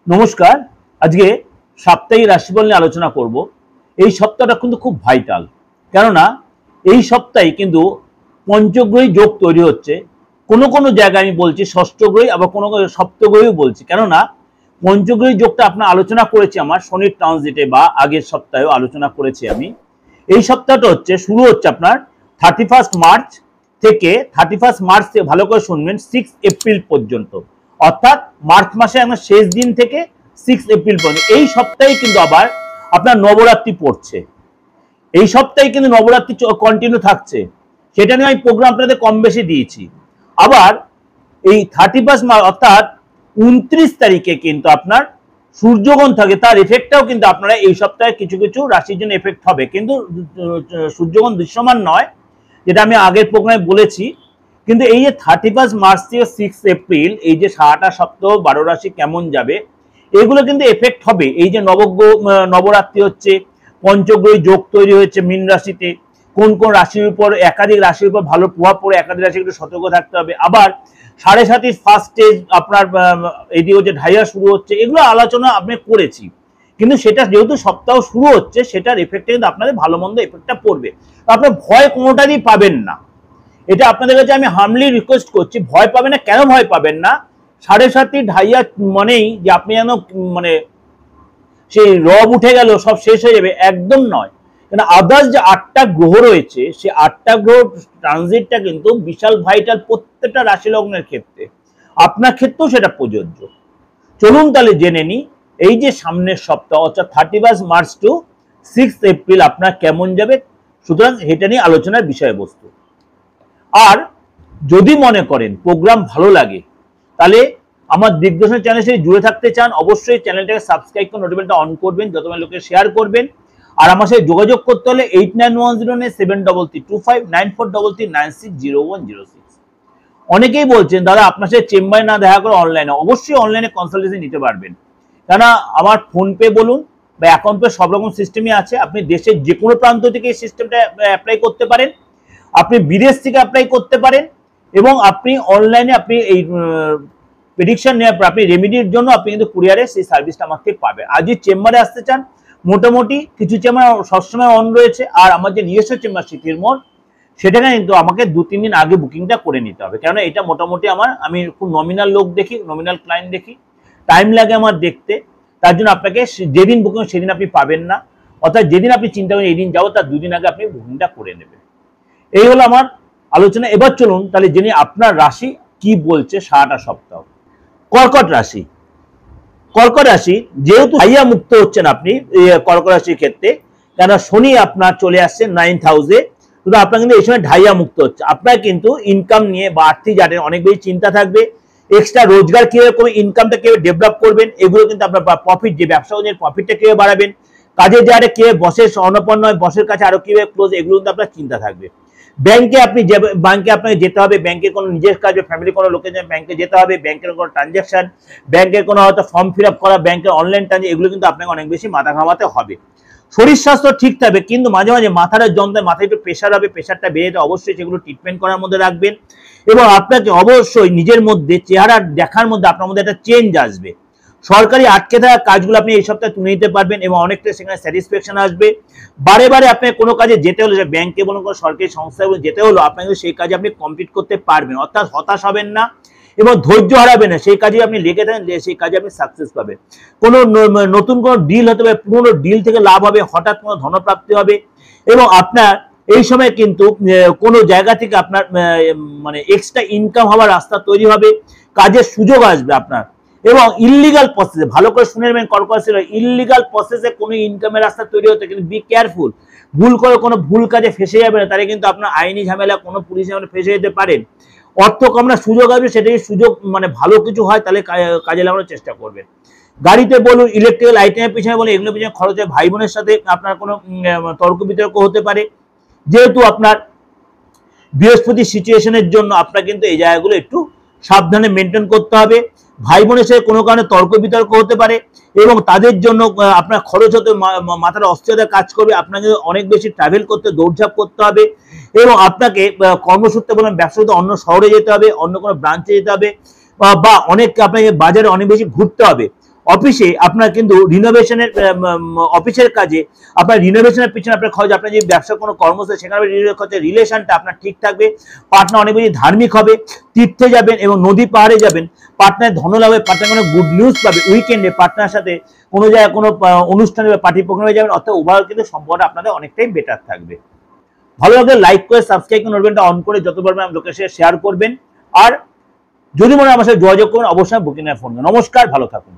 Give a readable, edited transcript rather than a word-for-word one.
নমস্কার। আজকে সাপ্তাহিক রাশিফল নিয়ে আলোচনা করব। এই সপ্তাহটা কিন্তু খুব ভাইটাল, কেননা এই সপ্তাহে কিন্তু পঞ্চগ্রহী যোগ তৈরি হচ্ছে। কোনো কোনো জায়গায় আমি বলছি ষষ্ঠগ্রহী, আবার কোনো কোনো সপ্তগ্রহীও বলছি, কেননা পঞ্চগ্রহী যোগটা আপনার আলোচনা করেছি আমার শনির ট্রানজিটে, বা আগের সপ্তাহেও আলোচনা করেছি আমি। এই সপ্তাহটা শুরু হচ্ছে আপনার 31 মার্চ থেকে 31 মার্চ থেকে, ভালো করে শুনবেন, 6 এপ্রিল পর্যন্ত, অর্থাৎ মার্চ মাসে আমরা শেষ দিন থেকে 6 এপ্রিল পর্যন্ত। এই সপ্তাহে কিন্তু আবার আপনার নবরাত্রি পড়ছে। এই সপ্তাহে কিন্তু নবরাত্রি কন্টিনিউ থাকছে, সেটা নিয়ে আমি প্রোগ্রাম আপনাদের কম বেশি দিয়েছি। আবার এই 31 মার্চ অর্থাৎ 29 তারিখে কিন্তু আপনার সূর্যগ্রহণ থাকে, তার এফেক্টটাও কিন্তু আপনারা এই সপ্তাহে কিছু কিছু রাশির জন্য এফেক্ট হবে, কিন্তু সূর্যগ্রহণ দৃশ্যমান নয়, যেটা আমি আগের প্রোগ্রামে বলেছি। কিন্তু এই যে 31 মার্চ থেকে 6 এপ্রিল, এই যে সারাটা সপ্তাহ 12 রাশি কেমন যাবে, এগুলো কিন্তু এফেক্ট হবে। এই যে নবরাত্রি হচ্ছে, পঞ্চগ্রহী যোগ তৈরি হয়েছে মীন রাশিতে, কোন কোন রাশির উপর, একাধিক রাশির উপর ভালো প্রভাব পড়ে, একাধিক রাশি একটু সতর্ক থাকতে হবে। আবার 7.5 ফার্স্ট স্টেজ আপনার এদিকে হচ্ছে ঢাইয়া শুরু হচ্ছে, এগুলো আলোচনা আমি করেছি। কিন্তু সেটা যেহেতু সপ্তাহ শুরু হচ্ছে, সেটার এফেক্টে কিন্তু আপনাদের ভালো মন্দ এফেক্টটা পড়বে। আপনার ভয় কোনোটারই পাবেন না, এটা আপনাদের কাছে আমি হামলি রিকোয়েস্ট করছি। ভয় পাবেন না, কেন ভয় পাবেন না? 7.5 ঢাইয়া মানেই যে আপনি যেন মানে সেই রব উঠে গেল, সব শেষ হয়ে যাবে, একদম নয়। কারণ আদার্স যে 8টা গ্রহ রয়েছে, সেই 8টা গ্রহ ট্রানজিটটা কিন্তু বিশাল ভাইটাল প্রত্যেকটা রাশি লগ্নের ক্ষেত্রে, আপনার ক্ষেত্রেও সেটা প্রযোজ্য। চলুন তাহলে জেনে নি এই যে সামনের সপ্তাহ, অর্থাৎ 31 মার্চ টু 6 এপ্রিল আপনার কেমন যাবে। সুতরাং এটা নিয়ে আলোচনার বিষয়বস্তু। আর যদি মনে করেন প্রোগ্রাম ভালো লাগে, তাহলে আমার দিগদর্শন চ্যানেলের সাথে জুড়ে থাকতে চান, অবশ্যই চ্যানেলটাকে সাবস্ক্রাইব করে নোটিফিকেশনটা অন করবেন, যত লোকে শেয়ার করবেন। আর আমার সাথে যোগাযোগ করতে হলে 8910733259 9433960106। অনেকেই বলছেন দাদা আপনার সাথে চেম্বারে না দেখা করে অনলাইনে, অবশ্যই অনলাইনে কনসালটেশন নিতে পারবেন। কেননা আমার ফোনপে বলুন বা অ্যাকাউন্ট পে সব রকম সিস্টেমই আছে। আপনি দেশের যে কোনো প্রান্ত থেকে এই সিস্টেমটা অ্যাপ্লাই করতে পারেন, আপনি বিদেশ থেকে অ্যাপ্লাই করতে পারেন, এবং আপনি অনলাইনে আপনি এই প্রেডিকশন নেওয়ার পর আপনি রেমেডির জন্য আপনি কিন্তু কুরিয়ারে সেই সার্ভিসটা আমার থেকে পাবেন। আর যদি চেম্বারে আসতে চান, মোটামুটি কিছু চেম্বার সবসময় অন রয়েছে, আর আমার যে নিজস্ব চেম্বার সিটির মোড়, সেটাকে কিন্তু আমাকে 2-3 দিন আগে বুকিংটা করে নিতে হবে, কেননা এটা মোটামুটি আমি খুব নমিনাল লোক দেখি, নমিনাল ক্লায়েন্ট দেখি, টাইম লাগে আমার দেখতে। তার জন্য আপনাকে যেদিন বুকিং সেদিন আপনি পাবেন না, অর্থাৎ যেদিন আপনি চিন্তা করেন এই দিন যাবো, তার 2 দিন আগে আপনি বুকিংটা করে নেবেন। এই হলো আমার আলোচনা। এবার চলুন তাহলে জেনে আপনার রাশি কি বলছে সারাটা সপ্তাহ। কর্কট রাশি। কর্কট রাশি যেহেতু হাইয়া মুক্ত হচ্ছেন আপনি কর্কট রাশির ক্ষেত্রে, কেন শনি আপনার চলে আসছে 9th হাউসে, শুধু আপনার কিন্তু এই সময় ঢাইয়া মুক্ত হচ্ছে। আপনার কিন্তু ইনকাম নিয়ে বা আর্থিক জানেন অনেক বেশি চিন্তা থাকবে। এক্সট্রা রোজগার কিভাবে করবেন, ইনকামটা কিভাবে ডেভেলপ করবেন, এগুলো কিন্তু আপনার প্রফিট, যে ব্যবসা করছেন প্রফিটটা কিভাবে বাড়াবেন, কাজের জায়গাটা কিভাবে বসের স্বর্ণপন্ন হয়, বসের কাছে আরো কিভাবে ক্লোজ, এগুলো কিন্তু আপনার চিন্তা থাকবে। ব্যাংকে আপনি ব্যাংকে আপনাকে যেতে হবে, ব্যাংকে কোনো নিজের কাজ, ফ্যামিলি কোনো লোকের জন্য ব্যাংকে যেতে হবে, ব্যাংকের কোনো ট্রানজাকশন, ব্যাংকের কোনো হয়তো ফর্ম ফিল আপ করা, ব্যাংকের অনলাইন ট্রানজাকশন, এগুলো কিন্তু আপনাকে অনেক বেশি মাথা ঘামাতে হবে। শরীর স্বাস্থ্য ঠিক থাকবে, কিন্তু মাঝে মাঝে মাথার যন্ত্রণায়, মাথায় একটু প্রেশার হবে, প্রেশারটা বেড়ে যেতে অবশ্যই সেগুলো ট্রিটমেন্ট করার মধ্যে রাখবেন। এবং আপনাকে অবশ্যই নিজের মধ্যে চেহারা দেখার মধ্যে আপনার মধ্যে একটা চেঞ্জ আসবে। সরকারি আটকে থাকা কাজগুলো আপনি এই সপ্তাহে তুলে নিতে পারবেন, এবং অনেকটা সেখানে স্যাটিসফ্যাকশন আসবে। বারে বারে আপনাকে কোনো কাজে যেতে হলো, যে ব্যাংকে বলুন, কোনো সরকারি সংস্থায় যেতে হলো, আপনাকে সেই কাজে আপনি কমপ্লিট করতে পারবেন, অর্থাৎ হতাশ হবেন না এবং ধৈর্য হারাবেন না। সেই কাজে আপনি লেগে থাকেন, সেই কাজে আপনি সাকসেস পাবেন। কোনো নতুন কোনো ডিল হতে পারে, পুরোনো ডিল থেকে লাভ হবে, হঠাৎ কোনো ধনপ্রাপ্তি হবে। এবং আপনার এই সময় কিন্তু কোনো জায়গা থেকে আপনার মানে এক্সট্রা ইনকাম হওয়ার রাস্তা তৈরি হবে, কাজের সুযোগ আসবে আপনার। এবং ইললিগাল প্রসেসে, ভালো করে শুনে নেবেন কর্কট রাশির, ইললিগাল প্রসেসে কোনো ইনকামের রাস্তা তৈরি হতে, কিন্তু বি কেয়ারফুল। ভুল করে কোনো ভুল কাজে ফেসে যাবে না, তাহলে কিন্তু আপনার আইনি ঝামেলা, কোনো পুলিশ ঝামেলা ফেসে যেতে পারেন। অর্থ কমনা সুযোগ আসবে, সেটাই সুযোগ মানে ভালো কিছু হয়, তাহলে কাজে লাগানোর চেষ্টা করবেন। গাড়িতে বলুন, ইলেকট্রিক্যাল আইটেমের পিছনে বলুন, এগুলোর পিছনে খরচ হয়। ভাই বোনের সাথে আপনার কোনো তর্ক বিতর্ক হতে পারে, যেহেতু আপনার বৃহস্পতি সিচুয়েশনের জন্য আপনার কিন্তু এই জায়গাগুলো একটু সাবধানে মেনটেন করতে হবে। ভাই বোনের সাথে কোনো কারণে তর্ক বিতর্ক হতে পারে, এবং তাদের জন্য আপনার খরচ হতে, মাথার অস্থিরতা কাজ করবে। আপনাকে অনেক বেশি ট্রাভেল করতে, দৌড়ঝাঁপ করতে হবে, এবং আপনাকে কর্মসূত্রে বলুন, ব্যবসাতে অন্য শহরে যেতে হবে, অন্য কোনো ব্রাঞ্চে যেতে হবে, বা অনেক আপনাকে বাজারে অনেক বেশি ঘুরতে হবে। অফিসে আপনার কিন্তু রিনোভেশনের অফিসের কাজে আপনার রিনোভেশনের পিছনে আপনার খরচ, আপনার যে ব্যবসা কোনো কর্মস্থলে সেখানে রিলেশনটা আপনার ঠিক থাকবে, পার্টনার অনেক বেশি ধার্মিক হবে, তীর্থে যাবেন এবং নদী পাহাড়ে যাবেন, পার্টনার ধন লাভ হবে, পার্টনার কোনো গুড নিউজ পাবে, উইকেন্ডে পার্টনার সাথে কোনো জায়গায় কোনো অনুষ্ঠানে বা পার্টি প্রোগ্রামে যাবেন, অর্থাৎ ওভারঅল কিন্তু সম্পর্কটা আপনাদের অনেকটাই বেটার থাকবে। ভালো লাগলে লাইক করে সাবস্ক্রাইব করে নোটিফিকেশনটা অন করে যত পারবেন লোকের সাথে শেয়ার করবেন। আর যদি মনে হয় আমার সাথে যোগাযোগ করবেন, অবশ্যই বুকিং এর ফোন। নমস্কার, ভালো থাকুন।